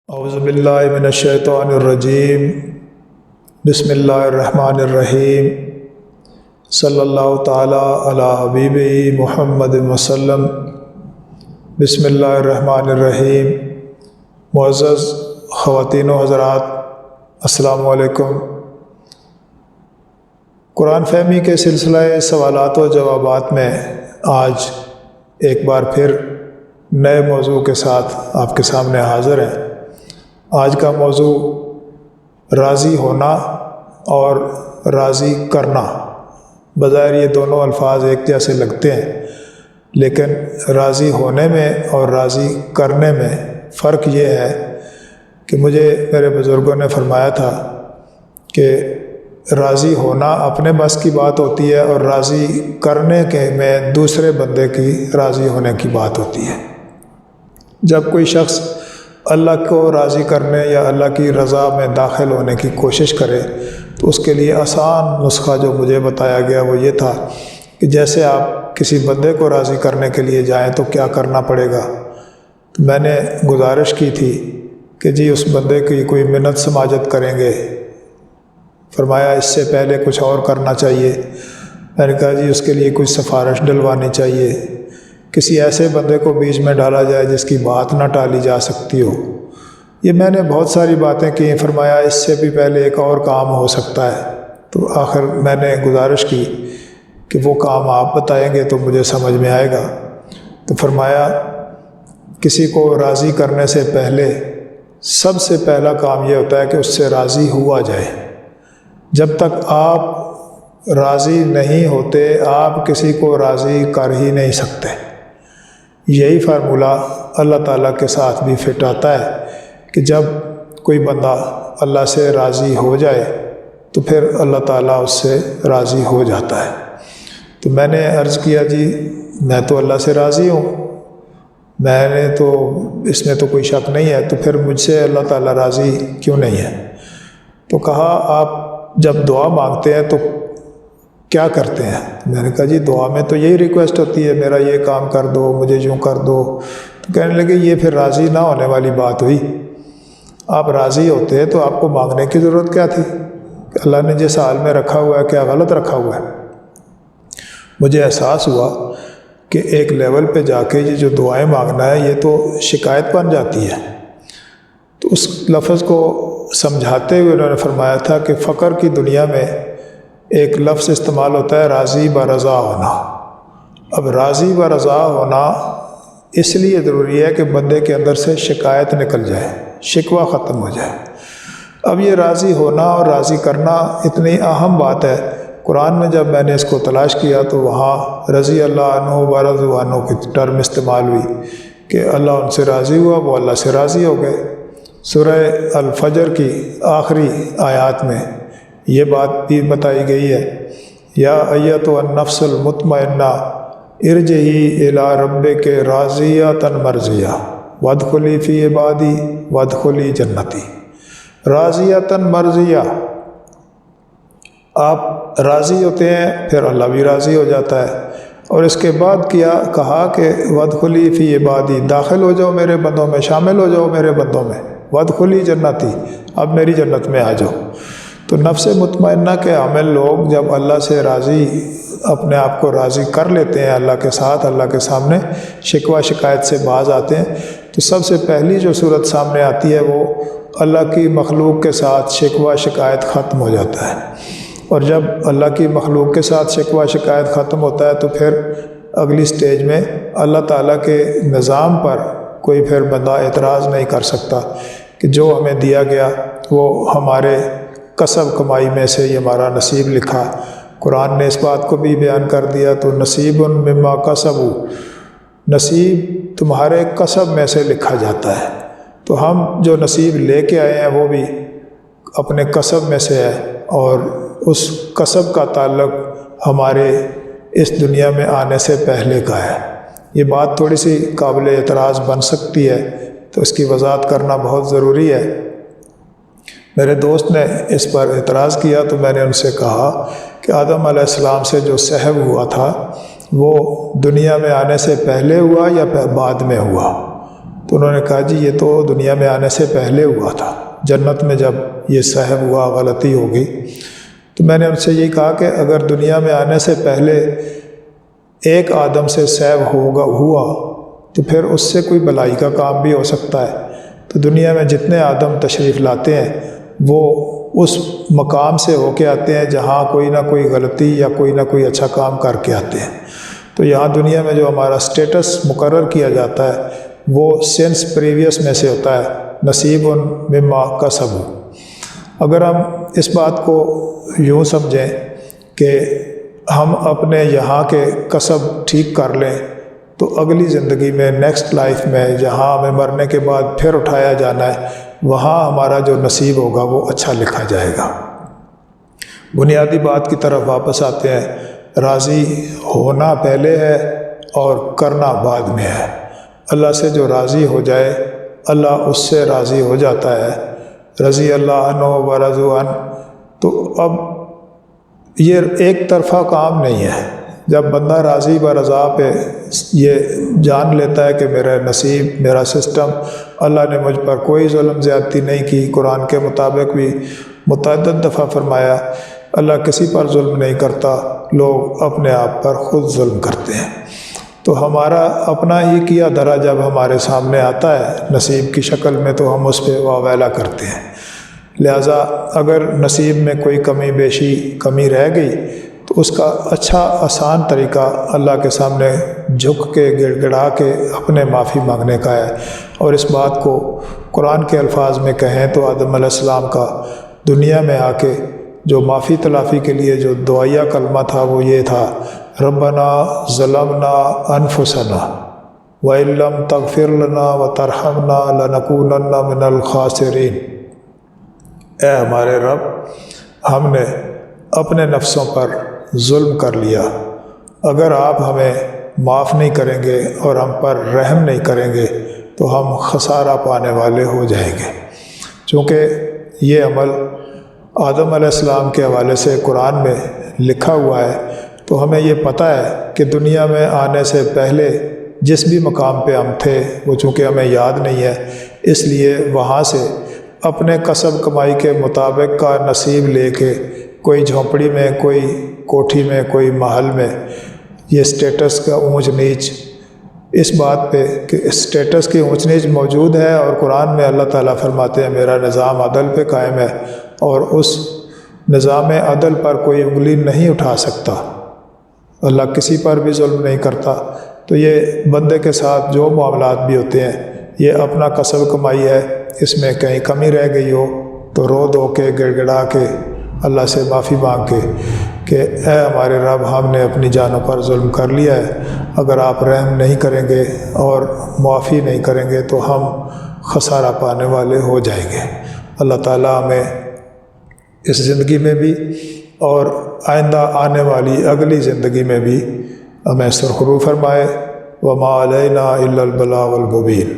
اعوذ باللہ من الشیطان الرجیم بسم اللہ الرحمن الرحیم صلی اللہ تعالیٰ علی حبیب محمد وسلم۔ بسم اللہ الرحمن الرحیم۔ معزز خواتین و حضرات، السلام علیکم۔ قرآن فہمی کے سلسلہ سوالات و جوابات میں آج ایک بار پھر نئے موضوع کے ساتھ آپ کے سامنے حاضر ہیں۔ آج کا موضوع راضی ہونا اور راضی کرنا۔ بظاہر یہ دونوں الفاظ ایک جیسے لگتے ہیں، لیکن راضی ہونے میں اور راضی کرنے میں فرق یہ ہے کہ مجھے میرے بزرگوں نے فرمایا تھا کہ راضی ہونا اپنے بس کی بات ہوتی ہے اور راضی کرنے کے میں دوسرے بندے کی راضی ہونے کی بات ہوتی ہے۔ جب کوئی شخص اللہ کو راضی کرنے یا اللہ کی رضا میں داخل ہونے کی کوشش کرے تو اس کے لیے آسان نسخہ جو مجھے بتایا گیا وہ یہ تھا کہ جیسے آپ کسی بندے کو راضی کرنے کے لیے جائیں تو کیا کرنا پڑے گا۔ تو میں نے گزارش کی تھی کہ جی اس بندے کی کوئی منت سماجت کریں گے۔ فرمایا اس سے پہلے کچھ اور کرنا چاہیے۔ میں نے کہا جی اس کے لیے کوئی سفارش ڈلوانی چاہیے، کسی ایسے بندے کو بیچ میں ڈالا جائے جس کی بات نہ ٹالی جا سکتی ہو۔ یہ میں نے بہت ساری باتیں کی۔ فرمایا اس سے بھی پہلے ایک اور کام ہو سکتا ہے۔ تو آخر میں نے گزارش کی کہ وہ کام آپ بتائیں گے تو مجھے سمجھ میں آئے گا۔ تو فرمایا کسی کو راضی کرنے سے پہلے سب سے پہلا کام یہ ہوتا ہے کہ اس سے راضی ہوا جائے۔ جب تک آپ راضی نہیں ہوتے آپ کسی کو راضی کر ہی نہیں سکتے۔ یہی فارمولہ اللہ تعالیٰ کے ساتھ بھی فٹ آتا ہے کہ جب کوئی بندہ اللہ سے راضی ہو جائے تو پھر اللہ تعالیٰ اس سے راضی ہو جاتا ہے۔ تو میں نے عرض کیا جی میں تو اللہ سے راضی ہوں، میں نے تو اس میں تو کوئی شک نہیں ہے، تو پھر مجھ سے اللہ تعالیٰ راضی کیوں نہیں ہے؟ تو کہا آپ جب دعا مانگتے ہیں تو کیا کرتے ہیں؟ میں نے کہا جی دعا میں تو یہی ریکویسٹ ہوتی ہے میرا یہ کام کر دو، مجھے یوں کر دو۔ تو کہنے لگے یہ پھر راضی نہ ہونے والی بات ہوئی۔ آپ راضی ہوتے ہیں تو آپ کو مانگنے کی ضرورت کیا تھی؟ اللہ نے جس حال میں رکھا ہوا ہے کیا غلط رکھا ہوا ہے؟ مجھے احساس ہوا کہ ایک لیول پہ جا کے یہ جو دعائیں مانگنا ہے یہ تو شکایت بن جاتی ہے۔ تو اس لفظ کو سمجھاتے ہوئے انہوں نے فرمایا تھا کہ فقر کی دنیا میں ایک لفظ استعمال ہوتا ہے راضی برضا ہونا۔ اب راضی برضا ہونا اس لیے ضروری ہے کہ بندے کے اندر سے شکایت نکل جائے، شکوہ ختم ہو جائے۔ اب یہ راضی ہونا اور راضی کرنا اتنی اہم بات ہے۔ قرآن میں جب میں نے اس کو تلاش کیا تو وہاں رضی اللہ عنہ ورضوا عنہ کی ٹرم استعمال ہوئی کہ اللہ ان سے راضی ہوا، وہ اللہ سے راضی ہو گئے۔ سورہ الفجر کی آخری آیات میں یہ بات بھی بتائی گئی ہے، یا ایتھا النفس المطمئنہ ارجعی الی ربک راضیۃ مرضیہ وادخلی فی عبادی وادخلی جنتی۔ راضیۃ مرضیہ، آپ راضی ہوتے ہیں پھر اللہ بھی راضی ہو جاتا ہے۔ اور اس کے بعد کہا کہ وادخلی فی عبادی، داخل ہو جاؤ میرے بندوں میں، شامل ہو جاؤ میرے بندوں میں، وادخلی جنتی، اب میری جنت میں آ جاؤ۔ تو نفس مطمئنہ کے عامل لوگ جب اللہ سے راضی اپنے آپ کو راضی کر لیتے ہیں اللہ کے ساتھ، اللہ کے سامنے شکوہ شکایت سے باز آتے ہیں، تو سب سے پہلی جو صورت سامنے آتی ہے وہ اللہ کی مخلوق کے ساتھ شکوہ شکایت ختم ہو جاتا ہے۔ اور جب اللہ کی مخلوق کے ساتھ شکوہ شکایت ختم ہوتا ہے تو پھر اگلی سٹیج میں اللہ تعالیٰ کے نظام پر کوئی پھر بندہ اعتراض نہیں کر سکتا کہ جو ہمیں دیا گیا وہ ہمارے کسب کمائی میں سے یہ ہمارا نصیب لکھا۔ قرآن نے اس بات کو بھی بیان کر دیا تو نصیب مما کسبوا، نصیب تمہارے کسب میں سے لکھا جاتا ہے۔ تو ہم جو نصیب لے کے آئے ہیں وہ بھی اپنے کسب میں سے ہے، اور اس کسب کا تعلق ہمارے اس دنیا میں آنے سے پہلے کا ہے۔ یہ بات تھوڑی سی قابل اعتراض بن سکتی ہے تو اس کی وضاحت کرنا بہت ضروری ہے۔ میرے دوست نے اس پر اعتراض کیا تو میں نے ان سے کہا کہ آدم علیہ السلام سے جو سحب ہوا تھا وہ دنیا میں آنے سے پہلے ہوا یا بعد میں ہوا؟ تو انہوں نے کہا جی یہ تو دنیا میں آنے سے پہلے ہوا تھا، جنت میں جب یہ سہو ہوا، غلطی ہو گئی۔ تو میں نے ان سے یہی کہا کہ اگر دنیا میں آنے سے پہلے ایک آدم سے سہو ہوا تو پھر اس سے کوئی بھلائی کا کام بھی ہو سکتا ہے۔ تو دنیا میں جتنے آدم تشریف لاتے ہیں وہ اس مقام سے ہو کے آتے ہیں جہاں کوئی نہ کوئی غلطی یا کوئی نہ کوئی اچھا کام کر کے آتے ہیں۔ تو یہاں دنیا میں جو ہمارا سٹیٹس مقرر کیا جاتا ہے وہ سینس پریویس میں سے ہوتا ہے، نصیب مما کسبوا۔ اگر ہم اس بات کو یوں سمجھیں کہ ہم اپنے یہاں کے کسب ٹھیک کر لیں تو اگلی زندگی میں، نیکسٹ لائف میں، جہاں ہمیں مرنے کے بعد پھر اٹھایا جانا ہے، وہاں ہمارا جو نصیب ہوگا وہ اچھا لکھا جائے گا۔ بنیادی بات کی طرف واپس آتے ہیں، راضی ہونا پہلے ہے اور کرنا بعد میں ہے۔ اللہ سے جو راضی ہو جائے اللہ اس سے راضی ہو جاتا ہے، رضی اللہ عنہ و رضوا عنہ۔ تو اب یہ ایک طرفہ کام نہیں ہے۔ جب بندہ راضی برضا پہ یہ جان لیتا ہے کہ میرا نصیب، میرا سسٹم، اللہ نے مجھ پر کوئی ظلم زیادتی نہیں کی، قرآن کے مطابق بھی متعدد دفعہ فرمایا اللہ کسی پر ظلم نہیں کرتا، لوگ اپنے آپ پر خود ظلم کرتے ہیں۔ تو ہمارا اپنا ہی کیا دھرا جب ہمارے سامنے آتا ہے نصیب کی شکل میں تو ہم اس پہ واویلا کرتے ہیں۔ لہٰذا اگر نصیب میں کوئی کمی بیشی کمی رہ گئی تو اس کا اچھا آسان طریقہ اللہ کے سامنے جھک کے گڑ گڑا کے اپنے معافی مانگنے کا ہے۔ اور اس بات کو قرآن کے الفاظ میں کہیں تو آدم علیہ السلام کا دنیا میں آ کے جو معافی تلافی کے لیے جو دعائیہ کلمہ تھا وہ یہ تھا، ربنا ظلمنا انفسنا وَإِن لَّمْ تَغْفِرْ لَنَا وَتَرْحَمْنَا لَنَكُونَنَّ مِنَ الْخَاسِرِينَ۔ اے ہمارے رب، ہم نے اپنے نفسوں پر ظلم کر لیا، اگر آپ ہمیں معاف نہیں کریں گے اور ہم پر رحم نہیں کریں گے تو ہم خسارہ پانے والے ہو جائیں گے۔ چونکہ یہ عمل آدم علیہ السلام کے حوالے سے قرآن میں لکھا ہوا ہے تو ہمیں یہ پتہ ہے کہ دنیا میں آنے سے پہلے جس بھی مقام پہ ہم تھے وہ چونکہ ہمیں یاد نہیں ہے، اس لیے وہاں سے اپنے کسب کمائی کے مطابق کا نصیب لے کے کوئی جھونپڑی میں، کوئی کوٹھی میں، کوئی محل میں یہ سٹیٹس کا اونچ نیچ، اس بات پہ کہ سٹیٹس کی اونچ نیچ موجود ہے، اور قرآن میں اللہ تعالیٰ فرماتے ہیں میرا نظام عدل پہ قائم ہے اور اس نظام عدل پر کوئی انگلی نہیں اٹھا سکتا، اللہ کسی پر بھی ظلم نہیں کرتا۔ تو یہ بندے کے ساتھ جو معاملات بھی ہوتے ہیں یہ اپنا کسب کمائی ہے، اس میں کہیں کمی رہ گئی ہو تو رو دو کے گڑ گڑا کے اللہ سے معافی مانگ کے کہ اے ہمارے رب، ہم نے اپنی جانوں پر ظلم کر لیا ہے، اگر آپ رحم نہیں کریں گے اور معافی نہیں کریں گے تو ہم خسارہ پانے والے ہو جائیں گے۔ اللہ تعالیٰ ہمیں اس زندگی میں بھی اور آئندہ آنے والی اگلی زندگی میں بھی ہمیں سرخرو فرمائے۔ وما علینا الا البلاغ المبین۔